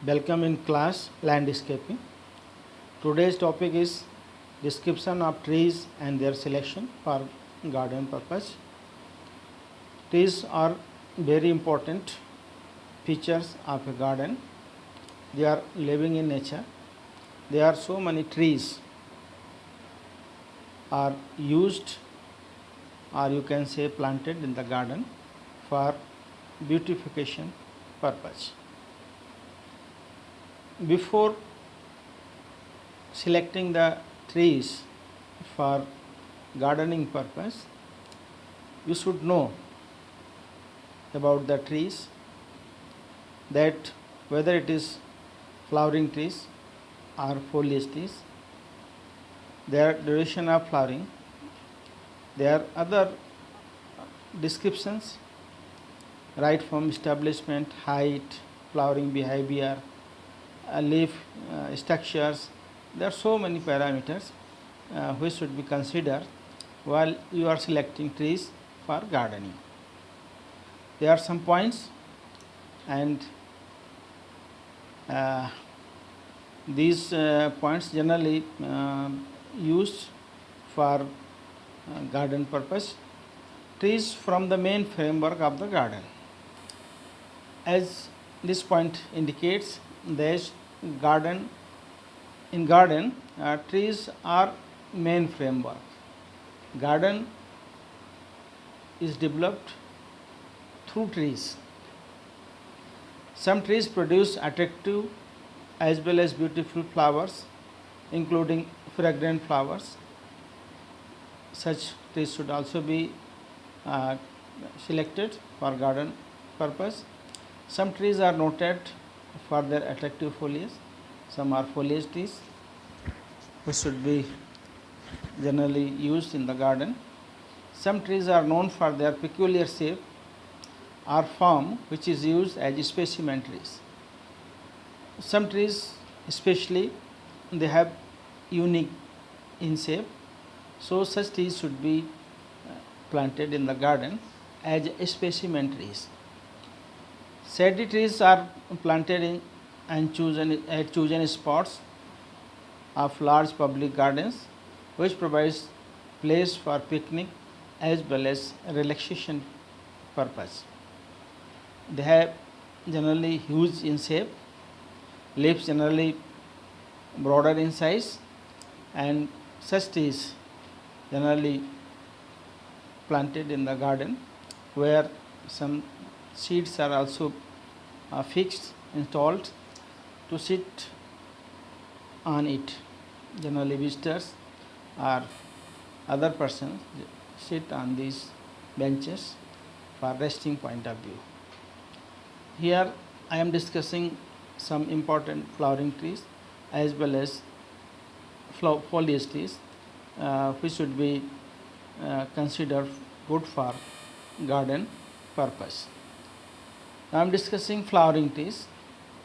Welcome in class landscaping. Today's topic is description of trees and their selection for garden purpose. Trees are very important features of a garden. They are living in nature. There are so many trees are used or you can say planted in the garden for beautification purpose. Before selecting the trees for gardening purpose, you should know about the trees, that whether it is flowering trees or foliage trees, their duration of flowering, there are other descriptions right from establishment, height, flowering behavior, leaf structures. There are so many parameters which should be considered while you are selecting trees for gardening. There are some points, and these points generally used for garden purpose. Trees from the main framework of the garden. As this point indicates, this garden in garden trees are main framework. Garden is developed through trees. Some trees produce attractive as well as beautiful flowers, including fragrant flowers. Such trees should also be selected for garden purpose. Some trees are noted for their attractive foliage. Some are foliage trees which should be generally used in the garden. Some trees are known for their peculiar shape or form, which is used as specimen trees. Some trees especially, they have unique in shape, so such trees should be planted in the garden as specimen trees. Shady trees are planted in and chosen spots of large public gardens, which provides place for picnic as well as relaxation purpose. They have generally huge in shape, leaves generally broader in size, and such trees generally planted in the garden where some seeds are also fixed, installed to sit on it. Generally visitors or other persons sit on these benches for resting point of view. Here I am discussing some important flowering trees as well as foliage trees which should be considered good for garden purpose. Now I am discussing flowering trees,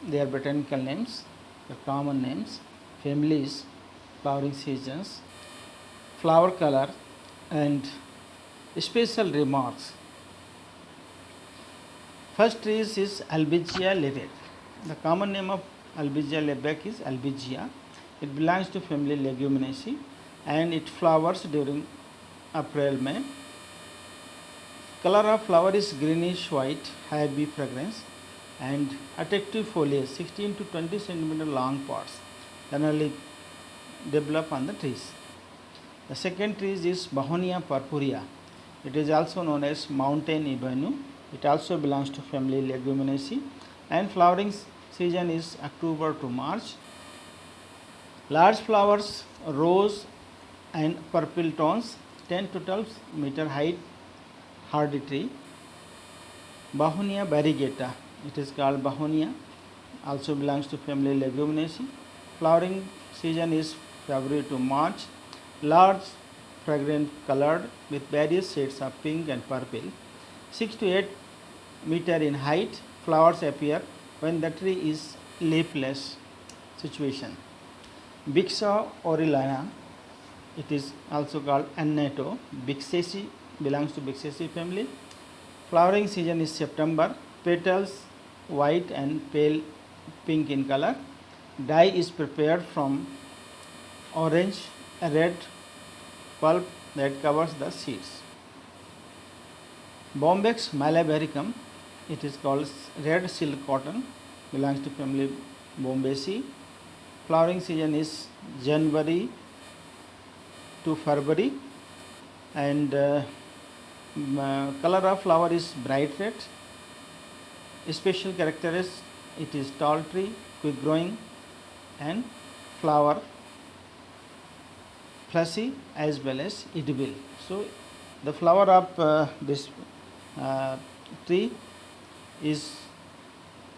their botanical names, the common names, families, flowering seasons, flower color, and special remarks. First tree is Albizia lebec. The common name of Albizia lebec is Albizia. It belongs to family Leguminaceae and it flowers during April-May. Color of flower is greenish white, heavy fragrance, and attractive foliage, 16 to 20 centimeter long pods generally develop on the trees. The second tree is Begonia purpurea. It is also known as mountain ebony. It also belongs to family Leguminaceae and flowering season is October to March. Large flowers, rose and purple tones, 10 to 12 meter height, hardy tree. Begonia variegata, it is called Begonia, also belongs to family Leguminaceae. Flowering season is February to March. Large, fragrant colored with various shades of pink and purple. 6 to 8 meter in height. Flowers appear when the tree is leafless situation. Bixa aureliana, it is also called Anneto. Bixaceae belongs to Bixaceae family. Flowering season is September. Petals white and pale pink in color. Dye is prepared from orange red pulp that covers the seeds. Bombyx malabaricum, it is called red silk cotton, belongs to family Bombaceae. Flowering season is January to February, and color of flower is bright red. Special character is it is tall tree, quick growing, and flower fleshy as well as edible. So the flower of this tree is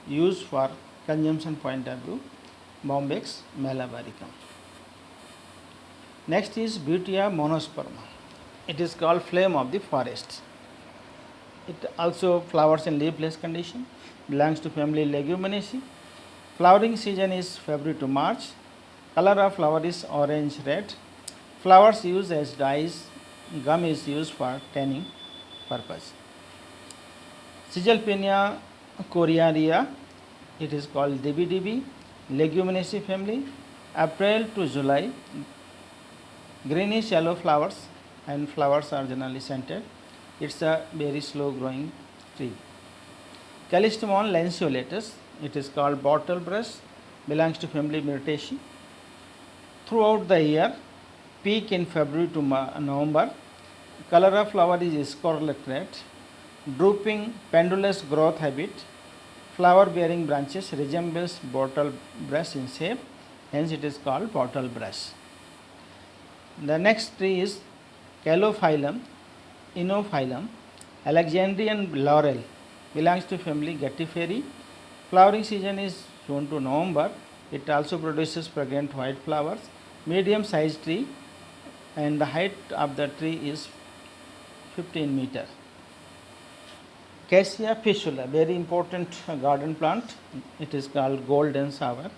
used for consumption point of view, Bombyx malabaricum. Next is Butea monosperma. It is called flame of the forest. It also flowers in leafless condition, belongs to family Leguminosae. Flowering season is February to March. Color of flower is orange red. Flowers used as dyes. Gum is used for tanning purpose. Sigelpinia coriaria, it is called DBDB, Leguminosae family. April to July, greenish yellow flowers, and flowers are generally scented. It's a very slow growing tree. Callistemon lanceolatus, it is called bottle brush, belongs to family Myrtaceae. Throughout the year, peak in February to November. Color of flower is scarlet red. Drooping pendulous growth habit. Flower bearing branches resembles bottle brush in shape, hence it is called bottle brush. The next tree is Calophyllum Inophyllum, Alexandrian laurel, belongs to family Guttiferae. Flowering season is June to November. It also produces fragrant white flowers. Medium sized tree, and the height of the tree is 15 meter. Cassia fistula, very important garden plant. It is called golden shower,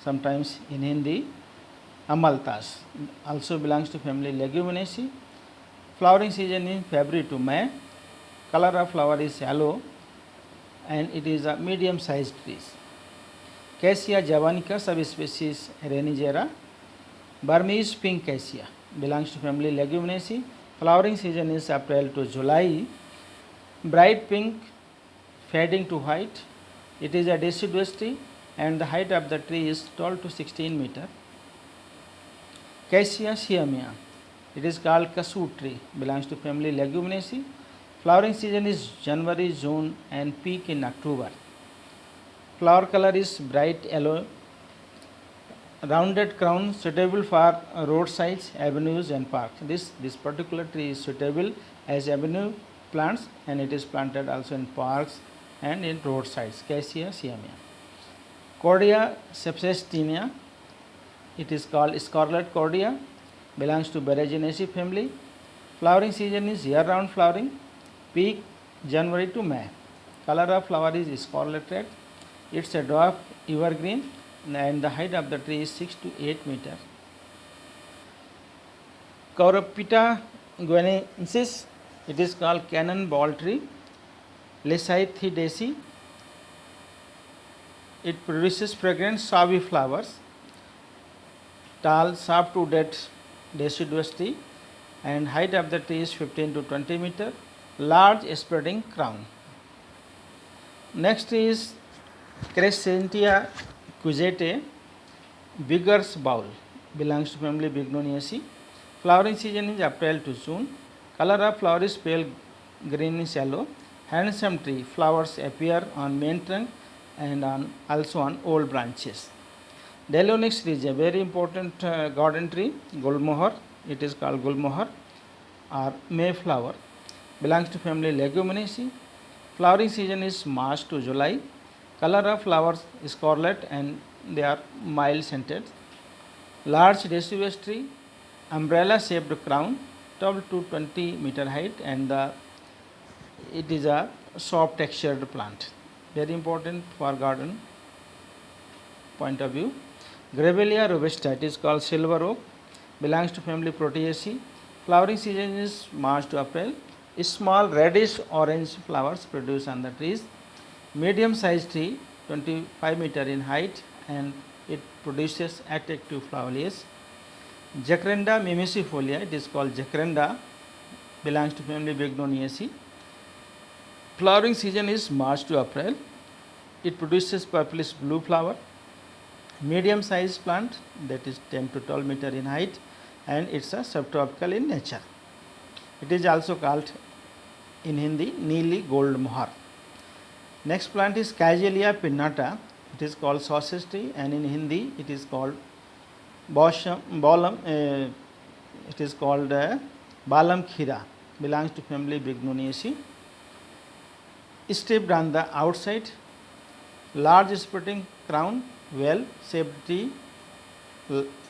sometimes in Hindi Amalthas. Also belongs to family Leguminosae. Flowering season in February to May. Color of flower is yellow, and it is a medium sized tree. Cassia javanica, subspecies Renigera. Burmese pink cassia, belongs to family Leguminosae. Flowering season is April to July. Bright pink fading to white. It is a deciduous tree, and the height of the tree is 12 to 16 meter. Cassia siamia, it is called kasut tree, belongs to family Leguminosae. Flowering season is January, June, and peak in October. Flower color is bright yellow. Rounded crown, suitable for roadsides, avenues, and parks. This particular tree is suitable as avenue plants, and it is planted also in parks and in roadsides. Cassia siamia. Cordia sepsestina, it is called scarlet cordia, belongs to Berezinaceae family. Flowering season is year round flowering. Peak January to May. Color of flower is scarlet red. It's a dwarf evergreen, and the height of the tree is 6 to 8 meter. Cauropita guineensis, it is called cannonball tree. Lecythidaceae, it produces fragrant sawi flowers. Tall, soft-wooded deciduous tree, and height of the tree is 15 to 20 meter. Large spreading crown. Next is Crescentia cujete, Bigger's bowl, belongs to family Bignoniaceae. Flowering season is April to June. Color of flower is pale greenish yellow. Handsome tree. Flowers appear on main trunk and also on old branches. Delionyx tree is a very important garden tree. Gulmohar, it is called Gulmohar or Mayflower, belongs to family Leguminosae. Flowering season is March to July. Color of flowers is scarlet, and they are mild scented. Large deciduous tree, umbrella shaped crown, 12 to 20 meter height, and it is a soft textured plant, very important for garden point of view. Grevillea robusta, it is called silver oak, belongs to family Proteaceae. Flowering season is March to April. Small reddish orange flowers produced on the trees. Medium sized tree, 25 meter in height and it produces attractive foliage. Jacaranda mimicifolia, it is called jacaranda, belongs to family Bignoniaceae. Flowering season is March to April. It produces purplish blue flower. Medium size plant, that is 10 to 12 meter in height, and it's a subtropical in nature. It is also called in Hindi Neeli Gold Mohar. Next plant is Cagelia pinnata. It is called sausage tree, and in Hindi it is called balam. It is called balam khira. Belongs to family Bignoniaceae. Stripped on the outside, large spreading crown, well shaped tree,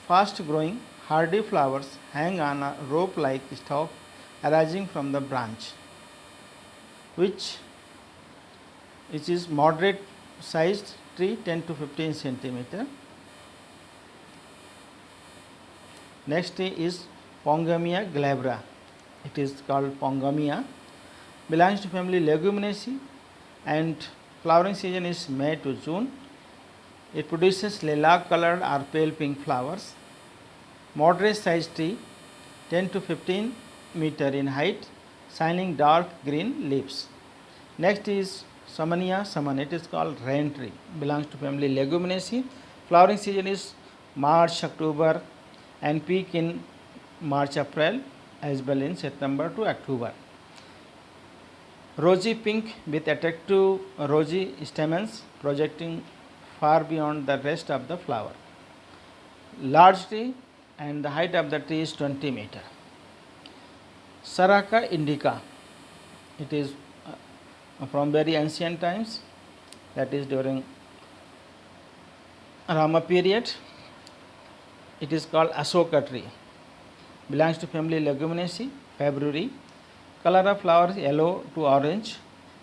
fast growing, hardy flowers hang on a rope like stalk arising from the branch, which is moderate sized tree, 10 to 15 centimeter. Next tree is Pongamia glabra. It is called Pongamia. Belongs to family Leguminaceae and flowering season is May to June. It produces lilac colored or pale pink flowers. Moderate sized tree, 10 to 15 meter in height, shining dark green leaves. Next is Samania saman. It is called rain tree. Belongs to family Leguminaceae. Flowering season is March, October and peak in March, April as well in September to October. Rosy pink with attractive rosy stamens projecting far beyond the rest of the flower. Large tree and the height of the tree is 20 meter. Saraka indica. It is from very ancient times, that is during Rama period. It is called Asoka tree. Belongs to family Leguminaceae, February. Color of flower is yellow to orange.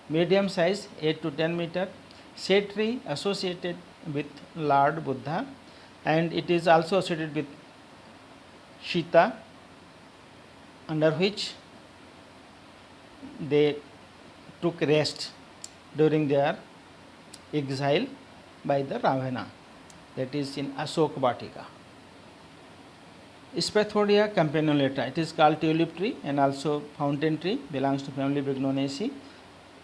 Medium size 8 to 10 meter. Shade tree associated with Lord Buddha, and it is also associated with Sita, under which they took rest during their exile by the Ravana, that is in Asok Vatika. Spathodia campanulata, it is called tulip tree and also fountain tree, belongs to family Bignoniaceae.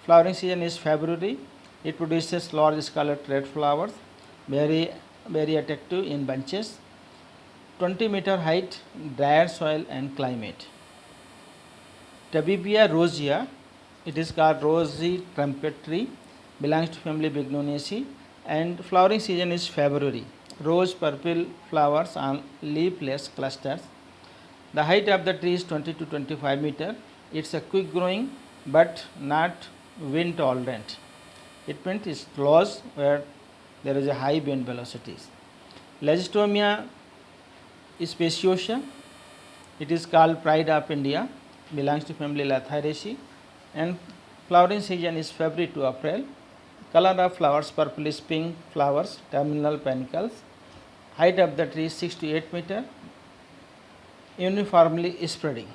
Flowering season is February. It produces large scarlet red flowers, very attractive in bunches. 20 meter height, drier soil and climate. Tabibia rosea, it is called rosy trumpet tree, belongs to family Bignoniaceae and flowering season is February. Rose purple flowers on leafless clusters. The height of the tree is 20 to 25 meter. It's a quick growing but not wind tolerant. It means it's close where there is a high wind velocities. Legistomia speciosa, it is called pride of India, belongs to family Lathyracea and flowering season is February to April. Color of flowers purplish pink flowers, terminal panicles. Height of the tree is 6 to 8 meter, uniformly spreading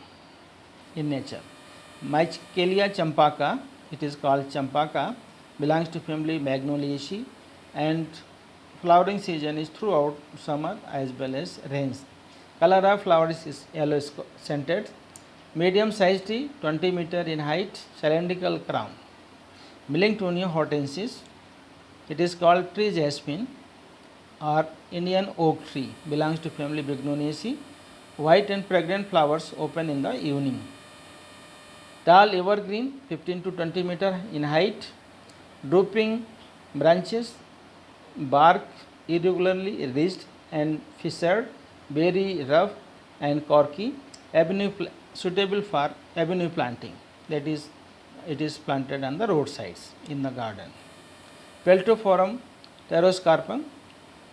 in nature. Michaelia champaka, it is called champaka, belongs to family Magnoliaceae and flowering season is throughout summer as well as rains. Color of flowers is yellow scented. Medium sized tree, 20 meter in height, cylindrical crown. Millingtonia hortensis, it is called tree jasmine or Indian oak tree, belongs to family Bignoniaceae. White and fragrant flowers open in the evening. Tall evergreen, 15 to 20 meter in height, drooping branches, bark irregularly ridged and fissured, very rough and corky, suitable for avenue planting, that is it is planted on the roadsides in the garden. Peltophorum pteroscarpum,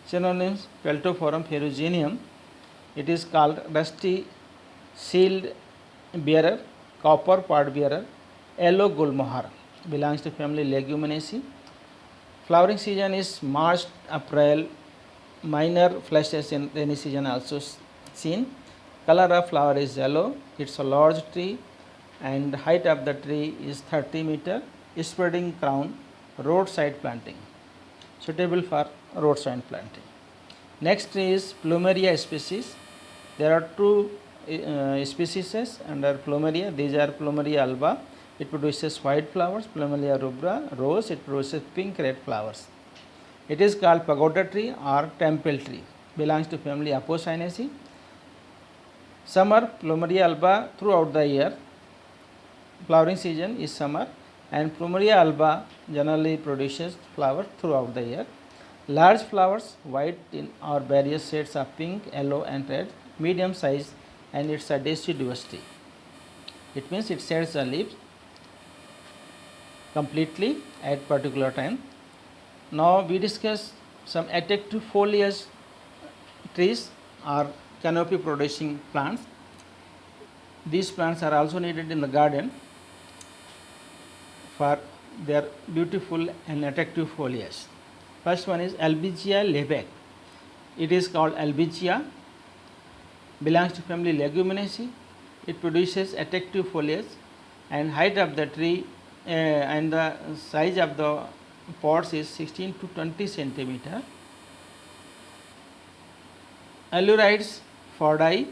synonyms Peltophorum ferruginum, it is called rusty shield bearer, copper pod bearer, yellow gulmohar, belongs to family Leguminaceae. Flowering season is March, April, minor flushes in rainy season also seen. Color of flower is yellow, it's a large tree and height of the tree is 30 meter, spreading crown, roadside planting. suitable for roadside planting. Next is Plumeria species. There are two species under Plumeria. These are Plumeria alba. It produces white flowers. Plumeria rubra, rose. It produces pink red flowers. It is called pagoda tree or temple tree. Belongs to family Apocynaceae. Summer Plumeria alba throughout the year. Flowering season is summer, and Plumeria alba generally produces flowers throughout the year. Large flowers, white in or various shades of pink, yellow and red, medium size, and it's a deciduosity. It means it sheds the leaves completely at particular time. Now we discuss some attractive foliage trees or canopy producing plants. These plants are also needed in the garden for their beautiful and attractive foliage. First one is Albizia lebec. It is called Albizia, belongs to family Leguminaceae. It produces attractive foliage, and height of the tree and the size of the pods is 16 to 20 centimeter. Allurides Fordi,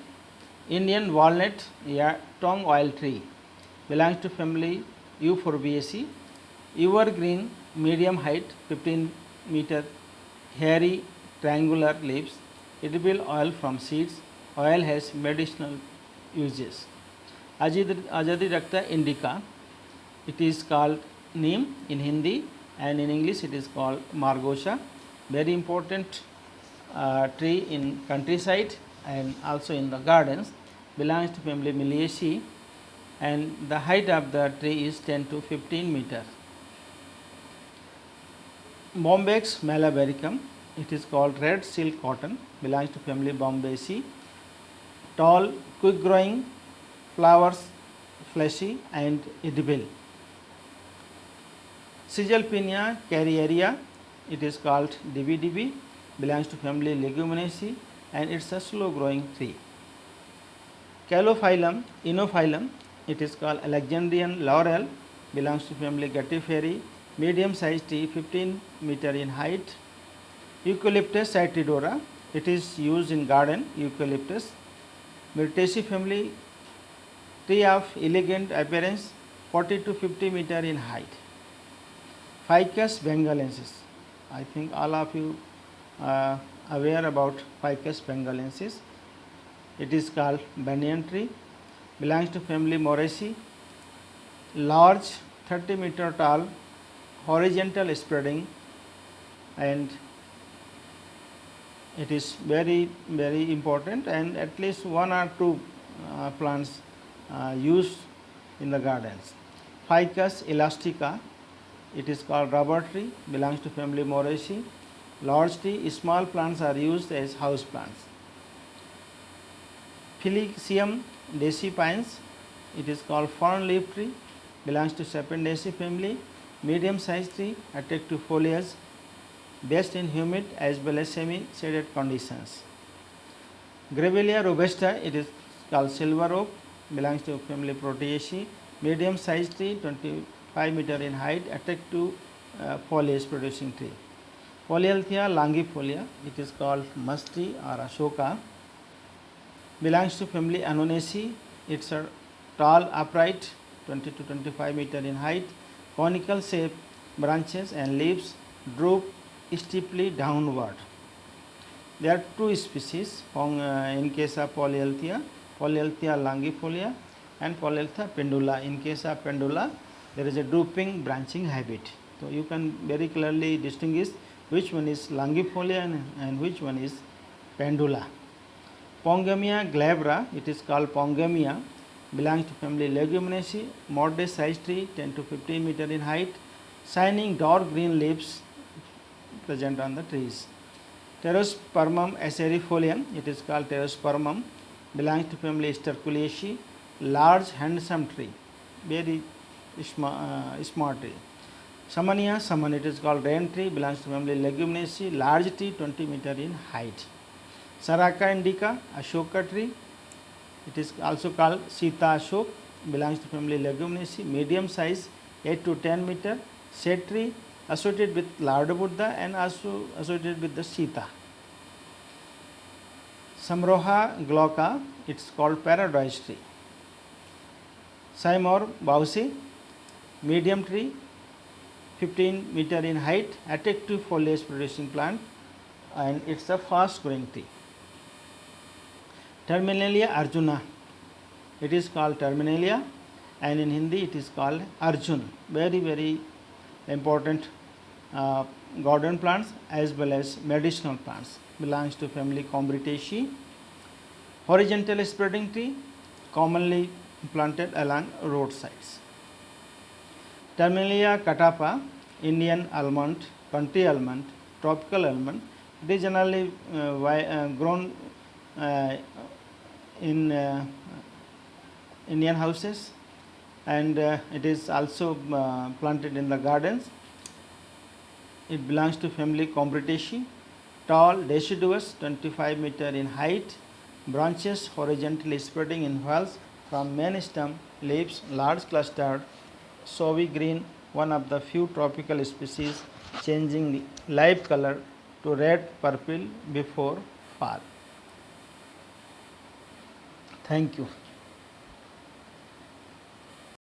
Indian walnut tongue oil tree, belongs to family Euphorbiaceae. Evergreen, medium height, 15 meter, hairy triangular leaves, edible oil from seeds. Oil has medicinal uses. Azadirachta indica, it is called neem in Hindi, and in English it is called margosha. Very important tree in countryside and also in the gardens. Belongs to family Miliaceae, and the height of the tree is 10 to 15 meter. Bombyx malabaricum, it is called red silk cotton, belongs to family Bombaceae. Tall, quick growing, flowers fleshy and edible. Caesalpinia carrieria, it is called DBDB, belongs to family Leguminosae, and it is a slow growing tree. Calophyllum Inophyllum, it is called Alexandrian laurel, belongs to family Guttiferae, medium sized tree, 15 meter in height. Eucalyptus cytidora, it is used in garden. Eucalyptus Myrtaceae family, tree of elegant appearance, 40 to 50 meter in height. Ficus bengalensis, I think all of you are aware about Ficus bengalensis. It is called banyan tree, belongs to family Moraceae. Large, 30 meter tall, horizontal spreading, and it is very important, and at least one or two plants used in the gardens. Ficus elastica, it is called rubber tree, belongs to family Moraceae. Large tree, small plants are used as house plants. Filixium decipines, it is called fern leaf tree, belongs to Sapindaceae family. Medium sized tree, attractive foliage, best in humid as well as semi shaded conditions. Grevillea robusta, it is called silver oak, belongs to family Proteaceae. Medium sized tree, 25 meter in height, attractive foliage producing tree. Polyalthia longifolia, it is called musti or ashoka, belongs to family Annonaceae. It's a tall, upright, 20 to 25 meter in height, conical shape, branches and leaves droop steeply downward. There are two species in case of Polyalthia longifolia and Polyalthia pendula. In case of pendula, there is a drooping branching habit. So you can very clearly distinguish which one is longifolia and which one is pendula. Pongamia glabra, it is called Pongamia, belongs to family Leguminosae. Moderate sized tree, 10 to 15 meter in height, shining dark green leaves present on the trees. Pterospermum acerifolium, it is called Pterospermum, belongs to family Sterculiaceae. Large handsome tree, very smart tree. Samania saman, it is called rain tree, belongs to family Leguminosae. Large tree, 20 meter in height. Saraka indica, Ashoka tree, it is also called Sita Ashok, belongs to family Leguminosae. Medium size, 8 to 10 meter. Shade tree, associated with Lord Buddha and also associated with the Sita. Samroha glauca, it's called paradise tree. Seymour Bausi, medium tree, 15 meter in height, attractive foliage producing plant, and it's a fast growing tree. Terminalia Arjuna, it is called Terminalia, and in Hindi it is called Arjun. Very important garden plants as well as medicinal plants. Belongs to family Combretaceae. Horizontal spreading tree, commonly planted along roadsides. Terminalia catapa, Indian almond, country almond, tropical almond. It is generally grown in Indian houses, and it is also planted in the gardens. It belongs to family Combretaceae. Tall, deciduous, 25 meter in height, branches horizontally spreading in whorls from main stem, leaves large clustered, showy green, one of the few tropical species changing live color to red purple before fall. Thank you.